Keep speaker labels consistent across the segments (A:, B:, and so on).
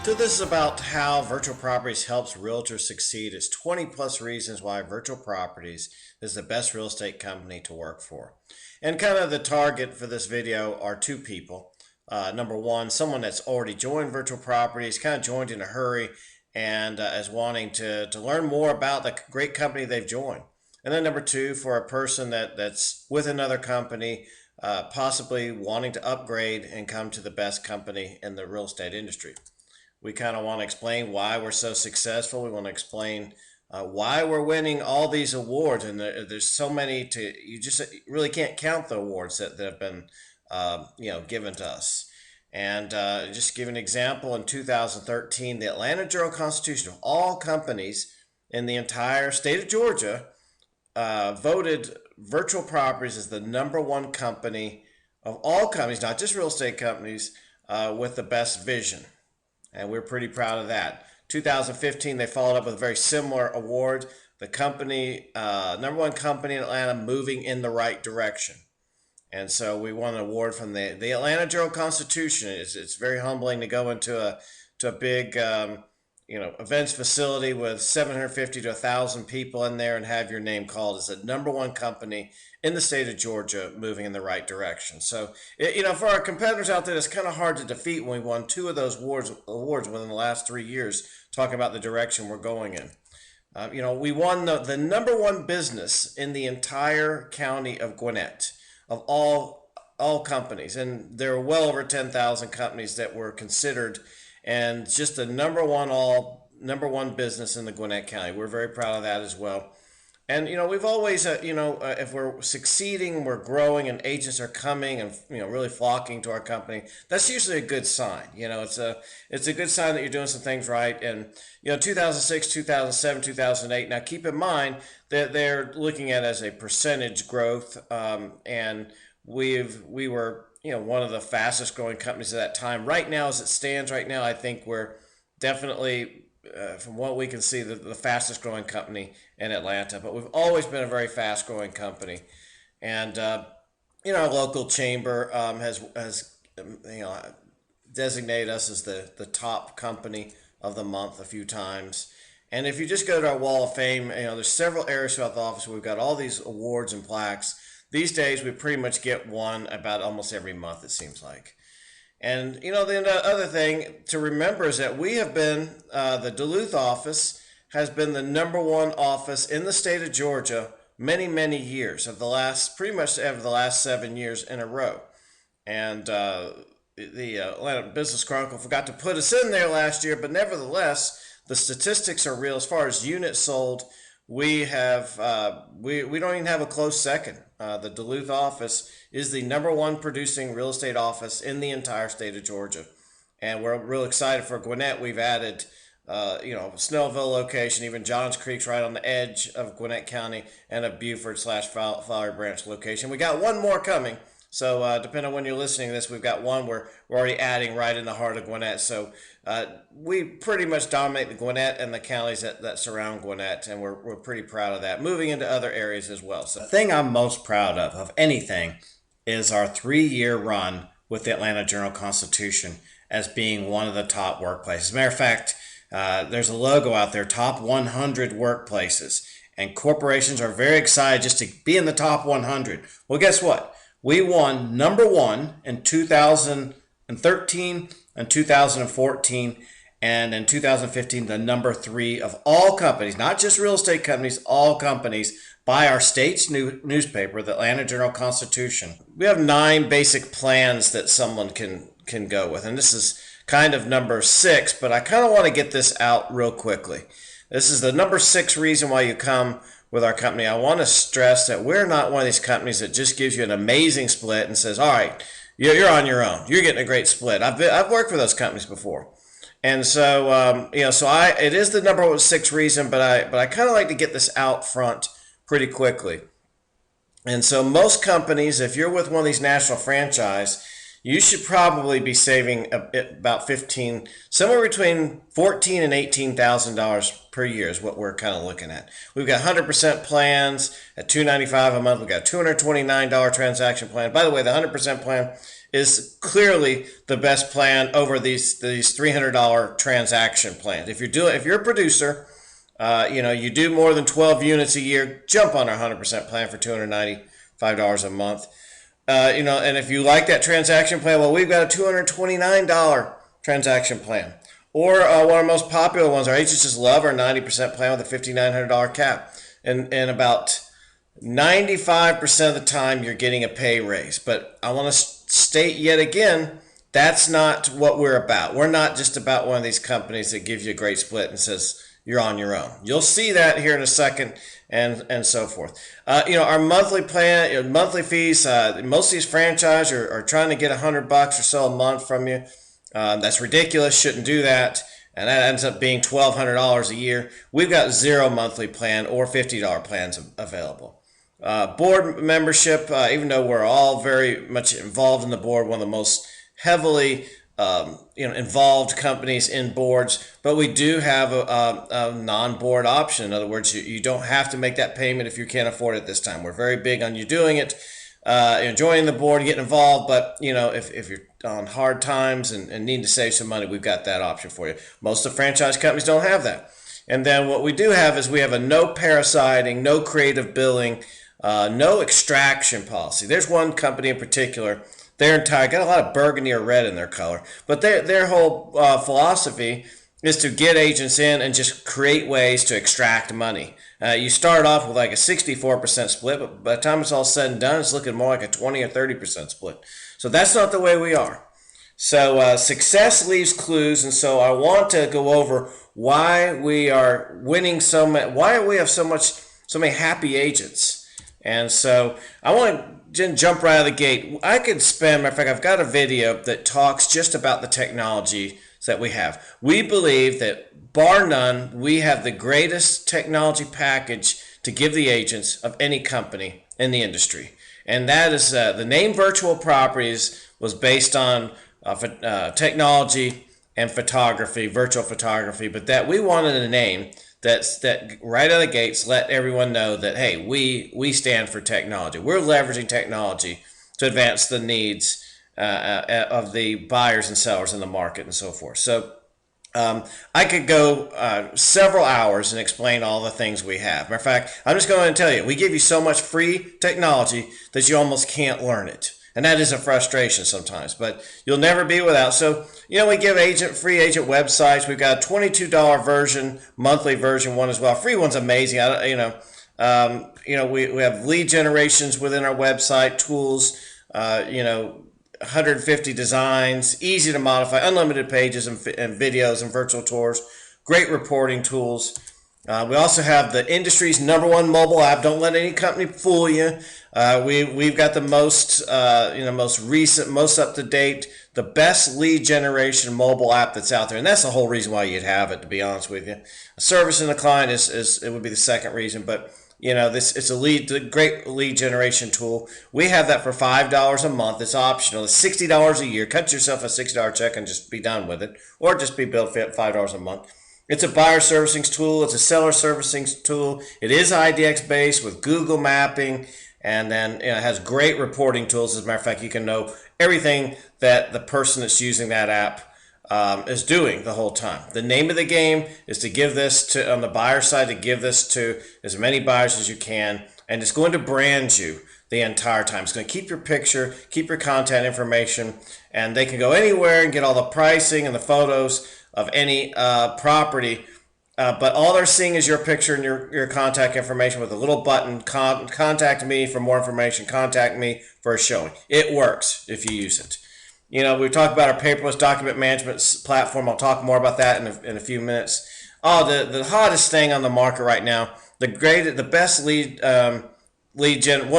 A: So this is about how virtual properties helps realtors succeed. It's 20 plus reasons why virtual properties is the best real estate company to work for. And kind of the target for this video are two people. Number one, someone that's already joined virtual properties, kind of joined in a hurry and is wanting to learn more about the great company they've joined. And then number two, for a person that's with another company, possibly wanting to upgrade and come to the best company in the real estate industry. We kind of want to explain why we're so successful. We want to explain why we're winning all these awards. And there's so many you just really can't count the awards that have been, given to us. And just give an example, in 2013, the Atlanta Journal-Constitution of all companies in the entire state of Georgia voted virtual properties as the #1 company of all companies, not just real estate companies, with the best vision. And we're pretty proud of that. 2015, they followed up with a very similar award. The company, #1 company in Atlanta, moving in the right direction. And so we won an award from the Atlanta Journal-Constitution. It's very humbling to go into a big, events facility with 750 to 1,000 people in there and have your name called as the #1 company in the state of Georgia moving in the right direction. So, for our competitors out there, it's kind of hard to defeat when we won 2 of those awards within the last 3 years, talking about the direction we're going in. We won the #1 business in the entire county of Gwinnett of all companies. And there were well over 10,000 companies that were considered, and just the #1 business in the Gwinnett County. We're very proud of that as well. And we've always, if we're succeeding, we're growing, and agents are coming and really flocking to our company, that's usually a good sign. It's a good sign that you're doing some things right. And 2006, 2007, 2008. Now keep in mind that they're looking at as a percentage growth, and we were one of the fastest growing companies at that time. Right now, as it stands right now, I think we're definitely, from what we can see, the fastest growing company in Atlanta. But we've always been a very fast growing company. And, our local chamber has designated us as the top company of the month a few times. And if you just go to our wall of fame, there's several areas throughout the office where we've got all these awards and plaques. These days, we pretty much get one about almost every month, it seems like. And, the other thing to remember is that we have been, the Duluth office has been the #1 office in the state of Georgia many, many years, pretty much over the last 7 years in a row. And the Atlanta Business Chronicle forgot to put us in there last year, but nevertheless, the statistics are real. As far as units sold, we have we don't even have a close second. The Duluth office is the #1 producing real estate office in the entire state of Georgia, and we're real excited for Gwinnett. We've added, Snellville location, even Johns Creek's right on the edge of Gwinnett County, and a Buford/Flowery Branch location. We got one more coming. So depending on when you're listening to this, we've got one we're already adding right in the heart of Gwinnett. So we pretty much dominate the Gwinnett and the counties that surround Gwinnett, and we're pretty proud of that. Moving into other areas as well. So the thing I'm most proud of anything, is our 3-year run with the Atlanta Journal-Constitution as being one of the top workplaces. As a matter of fact, there's a logo out there, top 100 workplaces, and corporations are very excited just to be in the top 100. Well, guess what? We won #1 in 2013 and 2014, and in 2015, the #3 of all companies, not just real estate companies, all companies, by our state's newspaper, the Atlanta Journal-Constitution. We have 9 basic plans that someone can go with, and this is kind of number 6, but I kind of want to get this out real quickly. This is the number 6 reason why you come with our company. I want to stress that we're not one of these companies that just gives you an amazing split and says, all right, you're on your own. You're getting a great split. I've worked for those companies before. And so, it is the number 6 reason, but I kind of like to get this out front pretty quickly. And so most companies, if you're with one of these national franchise, you should probably be saving about 15, somewhere between 14 and $18,000 per year is what we're kind of looking at. We've got 100% plans at $295 a month. We've got $229 transaction plan. By the way, the 100% plan is clearly the best plan over these $300 transaction plans. If you're a producer, you do more than 12 units a year, jump on our 100% plan for $295 a month. And if you like that transaction plan, well, we've got a $229 transaction plan. Or one of the most popular ones, our agents just love our 90% plan with a $5,900 cap. And about 95% of the time, you're getting a pay raise. But I want to state yet again, that's not what we're about. We're not just about one of these companies that gives you a great split and says you're on your own. You'll see that here in a second, and so forth. Our monthly plan, monthly fees. Most of these franchise are trying to get $100 or so a month from you. That's ridiculous. Shouldn't do that. And that ends up being $1,200 a year. We've got zero monthly plan or $50 plans available. Board membership, even though we're all very much involved in the board, one of the most heavily involved companies in boards, but we do have a non-board option. In other words, you don't have to make that payment if you can't afford it this time. We're very big on you doing it, joining the board, getting involved, but if you're on hard times and need to save some money, we've got that option for you. Most of the franchise companies don't have that. And then what we do have is we have a no parasiting, no creative billing, no extraction policy. There's one company in particular, their entire, got a lot of burgundy or red in their color, but their whole philosophy is to get agents in and just create ways to extract money. You start off with like a 64% split, but by the time it's all said and done, it's looking more like a 20 or 30% split. So that's not the way we are. So success leaves clues, and so I want to go over why we are winning so much, why we have so many happy agents. And so I want to jump right out of the gate. I could spend, matter of fact, I've got a video that talks just about the technology that we have. We believe that, bar none, we have the greatest technology package to give the agents of any company in the industry. And that is the name Virtual Properties was based on technology and photography, virtual photography, but that we wanted a name that right out of the gates let everyone know that, hey, we stand for technology. We're leveraging technology to advance the needs of the buyers and sellers in the market and so forth. So I could go several hours and explain all the things we have. Matter of fact, I'm just going to tell you, we give you so much free technology that you almost can't learn it. And that is a frustration sometimes, but you'll never be without. So, we give free agent websites. We've got a $22 version, monthly version one as well. Free one's amazing. We have lead generations within our website, tools, 150 designs, easy to modify, unlimited pages and videos and virtual tours, great reporting tools. We also have the industry's #1 mobile app. Don't let any company fool you. We've got the most most recent, most up to date, the best lead generation mobile app that's out there, and that's the whole reason why you'd have it. To be honest with you, servicing the client is it would be the second reason, but it's a great lead generation tool. We have that for $5 a month. It's optional. It's $60 a year. Cut yourself a $60 check and just be done with it, or just be billed $5 a month. It's a buyer servicing tool. It's a seller servicing tool. It is IDX based with Google mapping, and then it has great reporting tools. As a matter of fact, you can know everything that the person that's using that app is doing the whole time. The name of the game is to give this to, on the buyer side, to give this to as many buyers as you can, and it's going to brand you the entire time. It's going to keep your picture, keep your contact information, and they can go anywhere and get all the pricing and the photos of any property, but all they're seeing is your picture and your contact information with a little button, contact me for more information, contact me for a showing. It works if you use it. We talked about our paperless document management platform. I'll talk more about that in a few minutes. The hottest thing on the market right now, the best one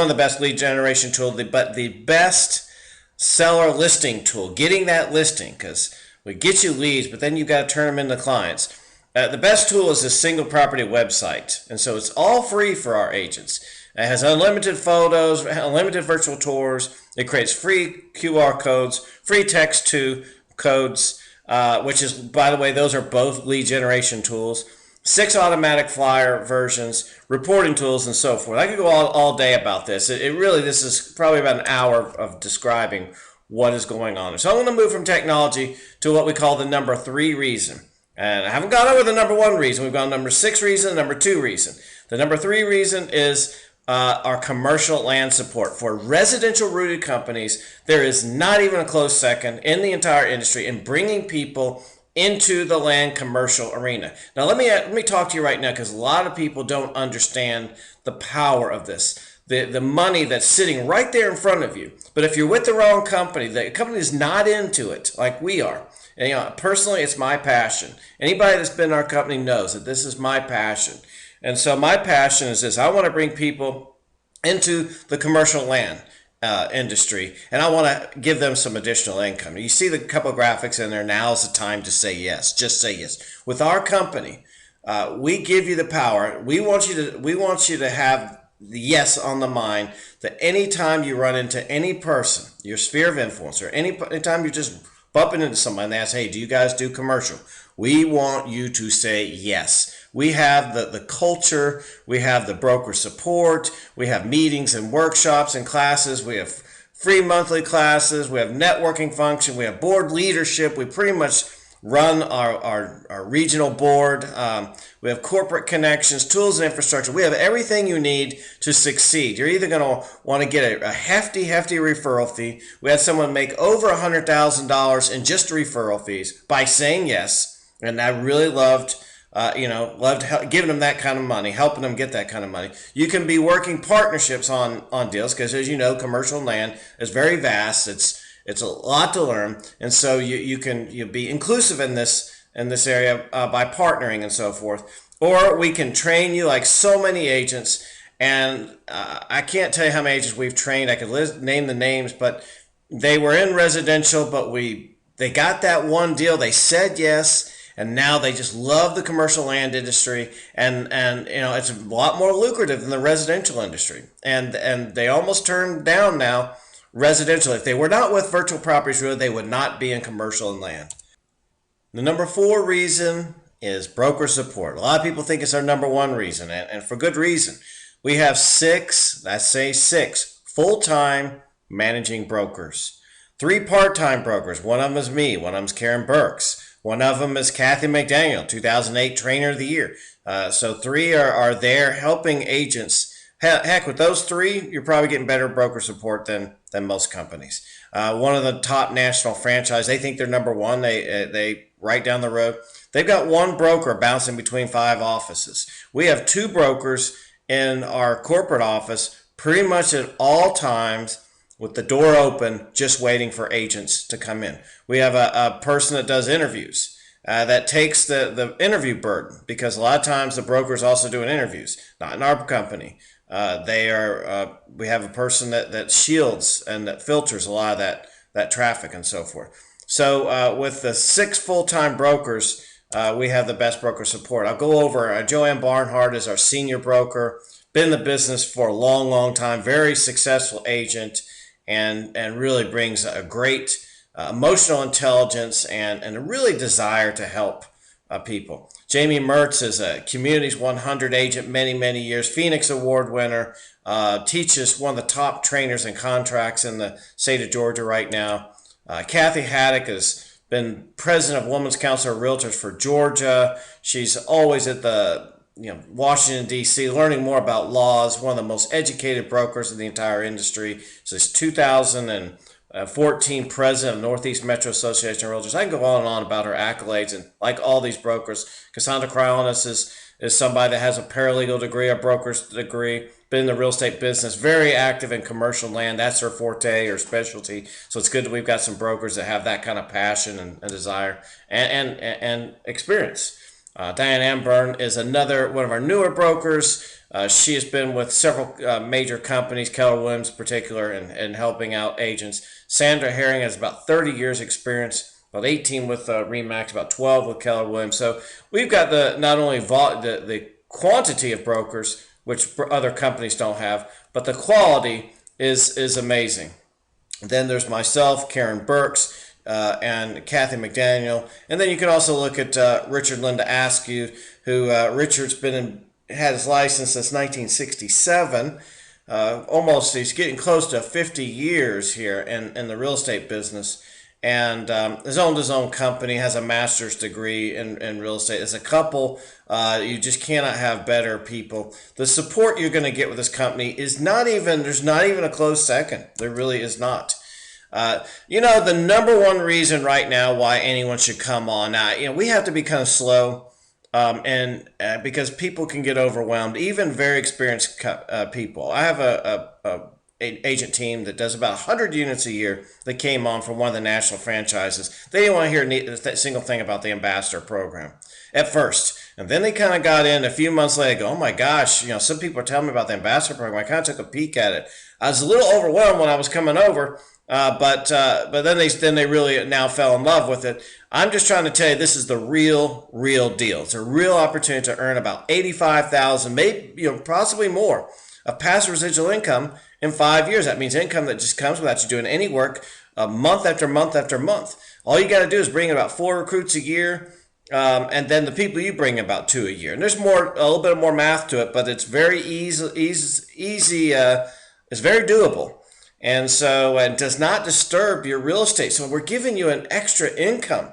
A: of the best lead generation tools, but the best seller listing tool, getting that listing, because we get you leads, but then you got to turn them into clients. The best tool is a single property website, and so it's all free for our agents. It has unlimited photos, unlimited virtual tours. It creates free QR codes, free text to codes, which is, by the way, those are both lead generation tools. 6 automatic flyer versions, reporting tools, and so forth. I could go all day about this. This is probably about an hour of describing what is going on. So I'm going to move from technology to what we call the number 3 reason. And I haven't gone over the number 1 reason. We've gone number 6 reason, number 2 reason. The number 3 reason is our commercial land support. For residential rooted companies, there is not even a close second in the entire industry in bringing people into the land commercial arena. Now let me talk to you right now, because a lot of people don't understand the power of this. The money that's sitting right there in front of you. But if you're with the wrong company, the company is not into it like we are. And, personally, it's my passion. Anybody that's been in our company knows that this is my passion. And so my passion is this: I want to bring people into the commercial land industry, and I want to give them some additional income. You see the couple of graphics in there. Now is the time to say yes. Just say yes. With our company, we give you the power. We want you to have the yes on the mind, that anytime you run into any person, your sphere of influence, or anytime you're just bumping into somebody and they ask, hey, do you guys do commercial? We want you to say yes. We have the culture, we have the broker support, we have meetings and workshops and classes, we have free monthly classes, we have networking function, we have board leadership, we pretty much run our regional board, we have corporate connections, tools and infrastructure. We have everything you need to succeed. You're either going to want to get a hefty referral fee. We had someone make over $100,000 in just referral fees by saying yes, and I really loved giving them that kind of money, helping them get that kind of money. You can be working partnerships on deals, because as you know, commercial land is very vast. It's a lot to learn, and so you be inclusive in this area by partnering and so forth. Or we can train you like so many agents, and I can't tell you how many agents we've trained. I could name the names, but they were in residential, but they got that one deal. They said yes. And now they just love the commercial land industry, and it's a lot more lucrative than the residential industry. And they almost turned down now residential. If they were not with Virtual Properties Realty, they would not be in commercial and land. The number 4 reason is broker support. A lot of people think it's our number 1 reason, and for good reason. We have 6 full-time managing brokers, 3 part-time brokers. One of them is me. One of them is Karen Burks. One of them is Kathy McDaniel, 2008 Trainer of the Year. So 3 are there helping agents. Heck, with those 3, you're probably getting better broker support than most companies. One of the top national franchise, they think they're number 1. They right down the road. They've got 1 broker bouncing between 5 offices. We have 2 brokers in our corporate office pretty much at all times, with the door open, just waiting for agents to come in. We have a person that does interviews that takes the interview burden, because a lot of times the brokers also doing interviews, not in our company. We have a person that shields and that filters a lot of that traffic and so forth. So with the 6 full-time brokers, we have the best broker support. I'll go over Joanne Barnhart is our senior broker, been in the business for a long time, very successful agent, and really brings a great emotional intelligence and a really desire to help people. Jamie Mertz is a Communities 100 agent, many years, Phoenix Award winner, teaches one of the top trainers and contracts in the state of Georgia right now. Kathy Haddock has been president of Women's Council of Realtors for Georgia. She's always at the Washington, D.C., learning more about laws, one of the most educated brokers in the entire industry. She's 2014 president of Northeast Metro Association of Realtors. I can go on and on about her accolades, and like all these brokers, Cassandra Cryonis is somebody that has a paralegal degree, a broker's degree, been in the real estate business, very active in commercial land. That's her forte or specialty. So it's good that we've got some brokers that have that kind of passion and desire and experience. Diane Amburn is another one of our newer brokers. She has been with several major companies, Keller Williams in particular, and helping out agents. Sandra Herring has about 30 years experience, about 18 with RE/MAX, about 12 with Keller Williams. So we've got not only the quantity of brokers, which other companies don't have, but the quality is amazing. Then there's myself, Karen Burks, and Kathy McDaniel. And then you can also look at Richard Linda Askew, who Richard's had his license since 1967. Almost, he's getting close to 50 years here in the real estate business. And has owned his own company, has a master's degree in real estate. As a couple, you just cannot have better people. The support you're going to get with this company is there's not even a close second. There really is not. The number one reason right now why anyone should come on, now, we have to be kind of slow. And because people can get overwhelmed, even very experienced people. I have an agent team that does about 100 units a year that came on from one of the national franchises. They didn't want to hear a single thing about the ambassador program at first. And then they kind of got in a few months later, go, oh my gosh, some people are telling me about the ambassador program. I kind of took a peek at it. I was a little overwhelmed when I was coming over. But then they really now fell in love with it. I'm just trying to tell you, this is the real deal. It's a real opportunity to earn about 85,000, maybe possibly more, of passive residual income in 5 years. That means income that just comes without you doing any work, month after month after month. All you got to do is bring in about 4 recruits a year, and then the people you bring in about 2 a year. And there's a little bit more math to it, but it's very easy. It's very doable. And so it does not disturb your real estate. So we're giving you an extra income.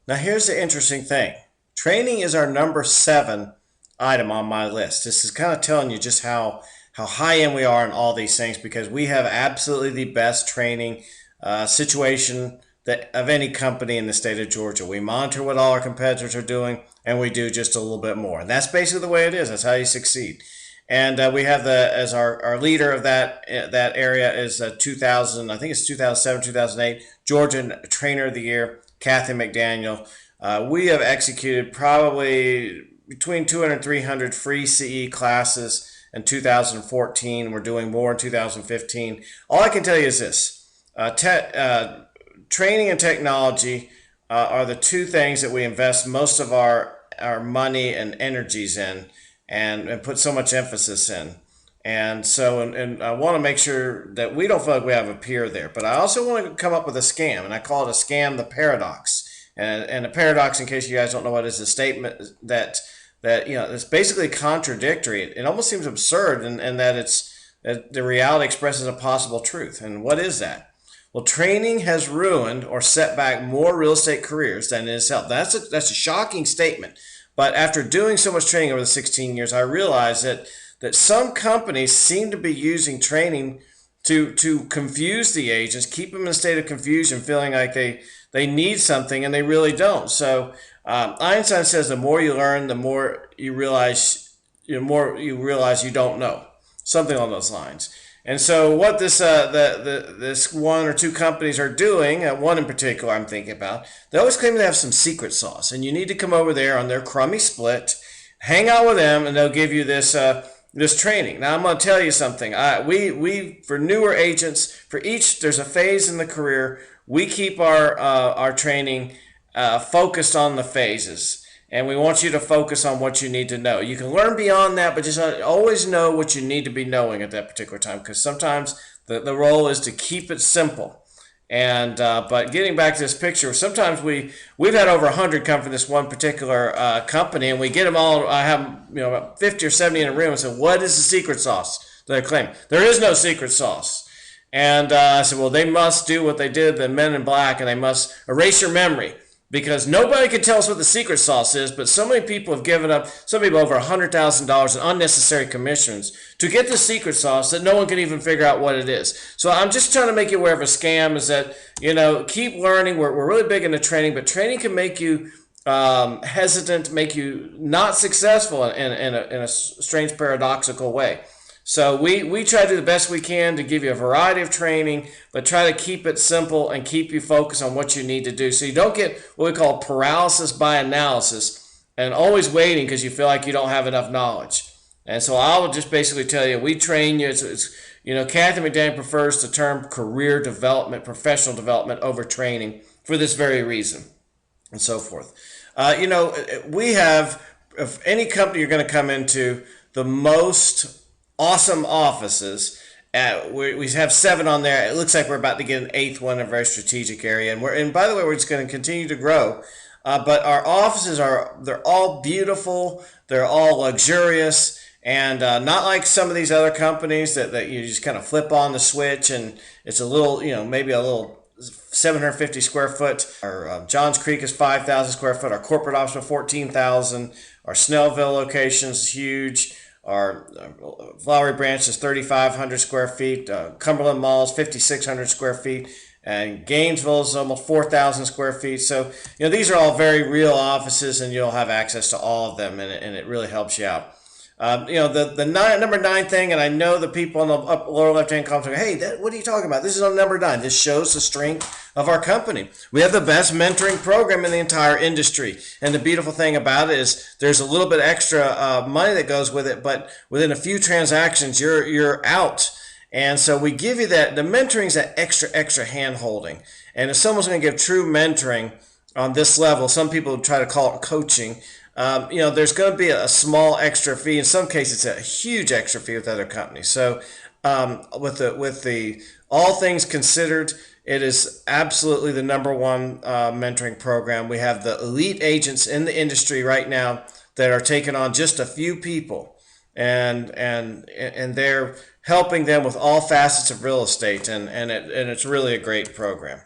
A: Now, here's the interesting thing. Training is our number 7 item on my list. This is kind of telling you just how high end we are in all these things, because we have absolutely the best training situation of any company in the state of Georgia. We monitor what all our competitors are doing, and we do just a little bit more. And that's basically the way it is. That's how you succeed. And we have as our leader of that area is 2000, I think it's 2007, 2008, Georgia Trainer of the Year, Kathy McDaniel. We have executed probably between 200 and 300 free CE classes in 2014. We're doing more in 2015. All I can tell you is this. Training and technology are the two things that we invest most of our money and energies in, and put so much emphasis in. And so, and I want to make sure that we don't feel like we have a peer there. But I also want to come up with a scam, and I call it a scam, the paradox. And a paradox, in case you guys don't know what it is, a statement that it's basically contradictory. It almost seems absurd in that the reality expresses a possible truth. And what is that? Well, training has ruined or set back more real estate careers than it has helped. That's a shocking statement. But after doing so much training over the 16 years, I realized that some companies seem to be using training to confuse the agents, keep them in a state of confusion, feeling like they need something and they really don't. So Einstein says the more you learn, the more you realize you don't know. Something along those lines. And so what this one or two companies are doing, one in particular I'm thinking about, they always claim to have some secret sauce, and you need to come over there on their crummy split, hang out with them, and they'll give you this training. Now I'm going to tell you something. We for newer agents, for each there's a phase in the career. We keep our training focused on the phases. And we want you to focus on what you need to know. You can learn beyond that, but just always know what you need to be knowing at that particular time, because sometimes the role is to keep it simple. And but getting back to this picture, sometimes we've had over 100 come from this one particular company, and we get them all. I have about 50 or 70 in a room and say, what is the secret sauce that I claim? There is no secret sauce. And I said, well, they must do what they did, the Men in Black, and they must erase your memory. Because nobody can tell us what the secret sauce is, but so many people have given up, some people over $100,000 in unnecessary commissions to get the secret sauce that no one can even figure out what it is. So I'm just trying to make you aware of a scam, is that, keep learning. We're really big into training, but training can make you hesitant, make you not successful in a strange paradoxical way. So we try to do the best we can to give you a variety of training, but try to keep it simple and keep you focused on what you need to do. So you don't get what we call paralysis by analysis and always waiting because you feel like you don't have enough knowledge. And so I will just basically tell you, we train you. Kathy McDaniel prefers the term career development, professional development over training for this very reason, and so forth. We have, if any company you're going to come into, the most awesome offices We have 7 on there. It looks like we're about to get an 8th one in a very strategic area, and by the way, we're just going to continue to grow. But our offices they're all beautiful, they're all luxurious, and not like some of these other companies that you just kind of flip on the switch and it's a little, maybe a little 750 square foot. Our Johns Creek is 5,000 square foot. Our corporate office is 14,000. Our Snellville location is huge. Our Flowery Branch is 3,500 square feet. Cumberland Mall is 5,600 square feet. And Gainesville is almost 4,000 square feet. So, these are all very real offices, and you'll have access to all of them, and it really helps you out. Number 9 thing, and I know the people in the lower left-hand column say, hey, what are you talking about? This is on number 9. This shows the strength of our company. We have the best mentoring program in the entire industry. And the beautiful thing about it is there's a little bit extra money that goes with it, but within a few transactions, you're out. And so we give you that. The mentoring is that extra hand holding. And if someone's going to give true mentoring on this level, some people try to call it coaching. There's going to be a small extra fee. In some cases, it's a huge extra fee with other companies. So with the all things considered, it is absolutely the number one mentoring program. We have the elite agents in the industry right now that are taking on just a few people, and they're helping them with all facets of real estate, and it's really a great program.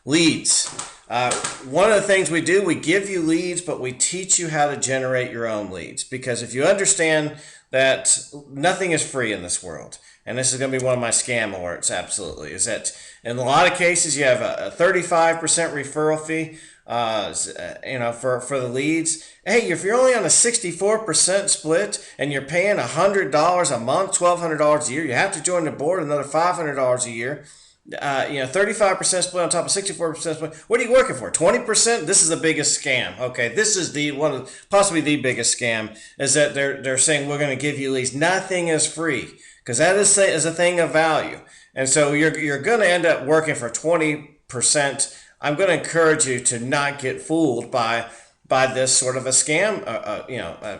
A: Leads. One of the things we do, we give you leads, but we teach you how to generate your own leads. Because if you understand that nothing is free in this world, and this is going to be one of my scam alerts, absolutely, is that in a lot of cases you have a 35% referral fee, for the leads. Hey, if you're only on a 64% split and you're paying $100 a month, $1,200 a year, you have to join the board, another $500 a year. 35% split on top of 64% split. What are you working for? 20%? This is the biggest scam. Okay, this is possibly the biggest scam, is that they're saying we're going to give you leads. Nothing is free, because that is a thing of value. And so you're going to end up working for 20%. I'm going to encourage you to not get fooled by this sort of a scam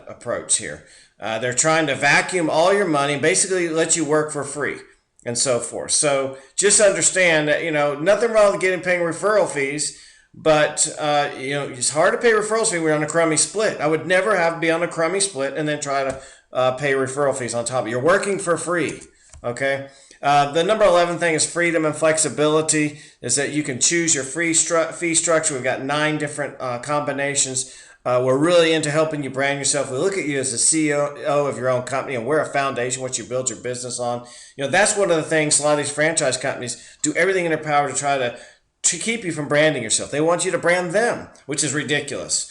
A: approach here. They're trying to vacuum all your money, basically let you work for free, and so forth. So just understand that, nothing wrong with paying referral fees, but, it's hard to pay referral fees when you're on a crummy split. I would never be on a crummy split and then try to pay referral fees on top of it. You're working for free, okay? The number 11 thing is freedom and flexibility, is that you can choose your fee structure. We've got 9 different combinations. We're really into helping you brand yourself. We look at you as the CEO of your own company, and we're a foundation, what you build your business on. That's one of the things a lot of these franchise companies do everything in their power to try to keep you from branding yourself. They want you to brand them, which is ridiculous.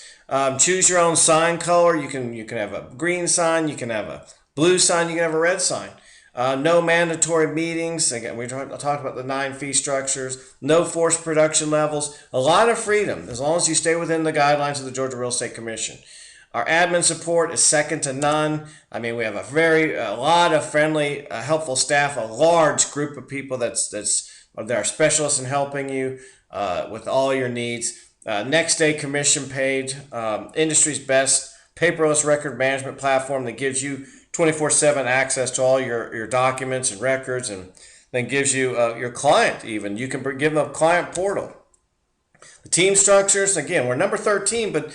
A: Choose your own sign color. You can have a green sign, you can have a blue sign, you can have a red sign. No mandatory meetings. Again, we talked about the 9 fee structures. No forced production levels. A lot of freedom, as long as you stay within the guidelines of the Georgia Real Estate Commission. Our admin support is second to none. I mean, we have a lot of friendly, helpful staff, a large group of people that are specialists in helping you with all your needs. Next day commission paid, industry's best paperless record management platform that gives you 24/7 access to all your documents and records, and then gives you your client even. You can give them a client portal. The team structures, again, we're number 13, but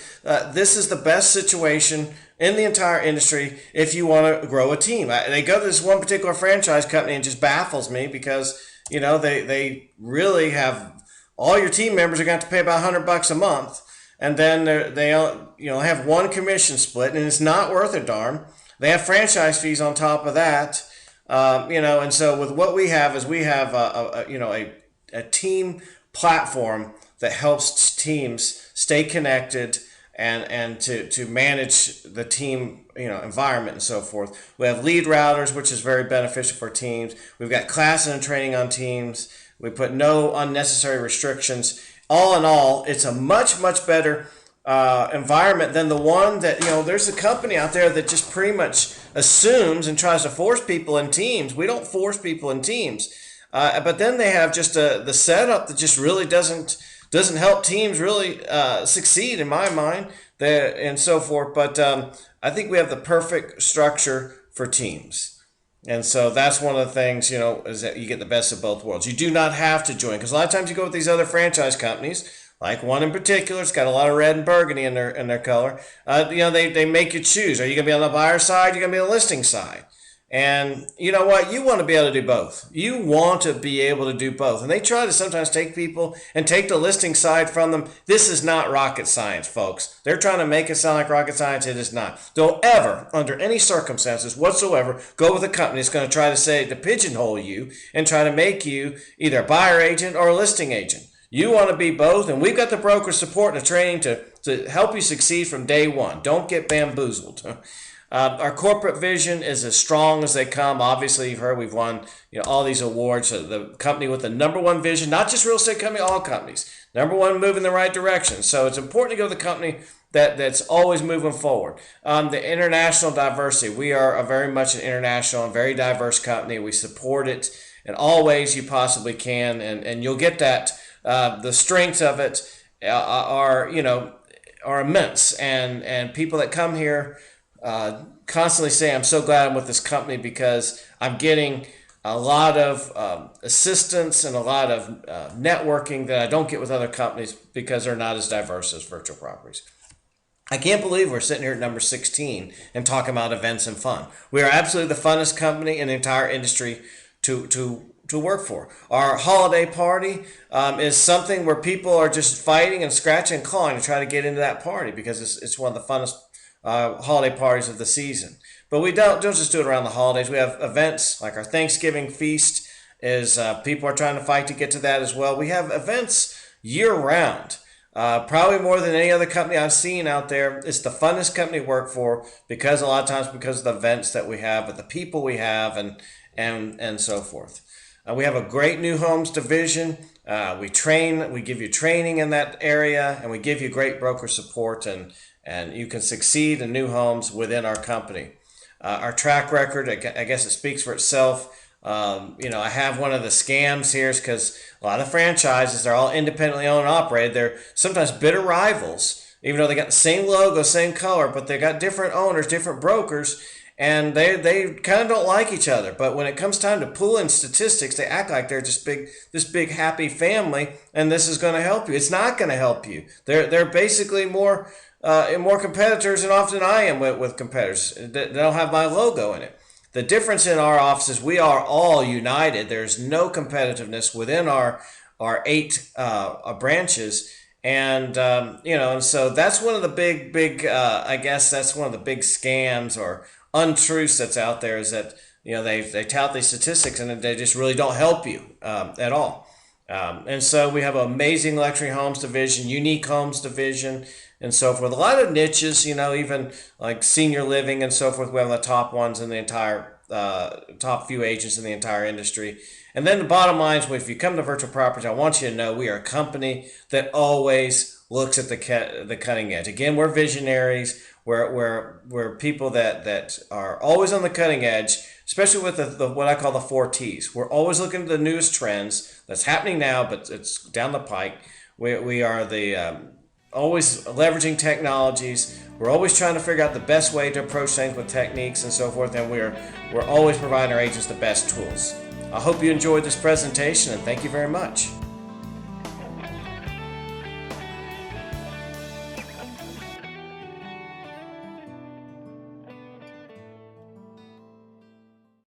A: this is the best situation in the entire industry if you want to grow a team. They go to this one particular franchise company and it just baffles me, because they really have all your team members are going to have to pay about $100 a month, and then they have one commission split, and it's not worth a darn. They have franchise fees on top of that, and so with what we have is we have a team platform that helps teams stay connected and to manage the team environment and so forth. We have lead routers, which is very beneficial for teams. We've got classes and training on teams. We put no unnecessary restrictions. All in all, it's a much better environment than the one that, there's a company out there that just pretty much assumes and tries to force people in teams. We don't force people in teams, but then they have just the setup that just really doesn't help teams really succeed, in my mind, and so forth. But I think we have the perfect structure for teams. And so that's one of the things, is that you get the best of both worlds. You do not have to join, because a lot of times you go with these other franchise companies, like one in particular. It's got a lot of red and burgundy in their color. They make you choose. Are you going to be on the buyer side? You're going to be on the listing side. And you know what? You want to be able to do both. You want to be able to do both. And they try to sometimes take people and take the listing side from them. This is not rocket science, folks. They're trying to make it sound like rocket science. It is not. Don't ever, under any circumstances whatsoever, go with a company that's going to try to pigeonhole you and try to make you either a buyer agent or a listing agent. You want to be both, and we've got the broker support and the training to help you succeed from day one. Don't get bamboozled. Our corporate vision is as strong as they come. Obviously, you've heard we've won all these awards. The company with the number one vision, not just real estate company, all companies. Number one, move in the right direction. So it's important to go to the company that's always moving forward. The international diversity. We are a very much an international and very diverse company. We support it in all ways you possibly can, and you'll get that. The strengths of it are immense, and people that come here constantly say, I'm so glad I'm with this company because I'm getting a lot of assistance and a lot of networking that I don't get with other companies because they're not as diverse as Virtual Properties. I can't believe we're sitting here at number 16 and talking about events and fun. We are absolutely the funnest company in the entire industry to work for. Our holiday party is something where people are just fighting and scratching and clawing to try to get into that party because it's one of the funnest holiday parties of the season. But we don't just do it around the holidays. We have events like our Thanksgiving feast is people are trying to fight to get to that as well. We have events year round. Probably more than any other company I've seen out there. It's the funnest company to work for because a lot of times because of the events that we have, but the people we have and so forth. We have a great new homes division. We give you training in that area, and we give you great broker support, and you can succeed in new homes within our company. Our track record, I guess it speaks for itself. I have one of the scams here because a lot of franchises, they're all independently owned and operated. They're sometimes bitter rivals, even though they got the same logo, same color, but they got different owners, different brokers, and they kind of don't like each other. But when it comes time to pull in statistics, they act like they're just this big happy family, and this is going to help you. It's not going to help you. They're basically more competitors than often I am with competitors. They don't have my logo in it. The difference in our offices, we are all united. There's no competitiveness within our 8 branches. And, and so that's one of the big, I guess that's one of the big scams or untruths that's out there is that, they tout these statistics and they just really don't help you at all. And so we have an amazing luxury homes division, unique homes division, and so forth. A lot of niches, even like senior living and so forth. We have the top ones in the entire, top few agents in the entire industry. And then the bottom line is, if you come to Virtual Properties, I want you to know we are a company that always looks at the cutting edge. Again, we're visionaries. We're people that are always on the cutting edge, especially with the what I call the 4 T's. We're always looking at the newest trends that's happening now, but it's down the pike. We are always leveraging technologies. We're always trying to figure out the best way to approach things with techniques and so forth, and we're always providing our agents the best tools. I hope you enjoyed this presentation, and thank you very much.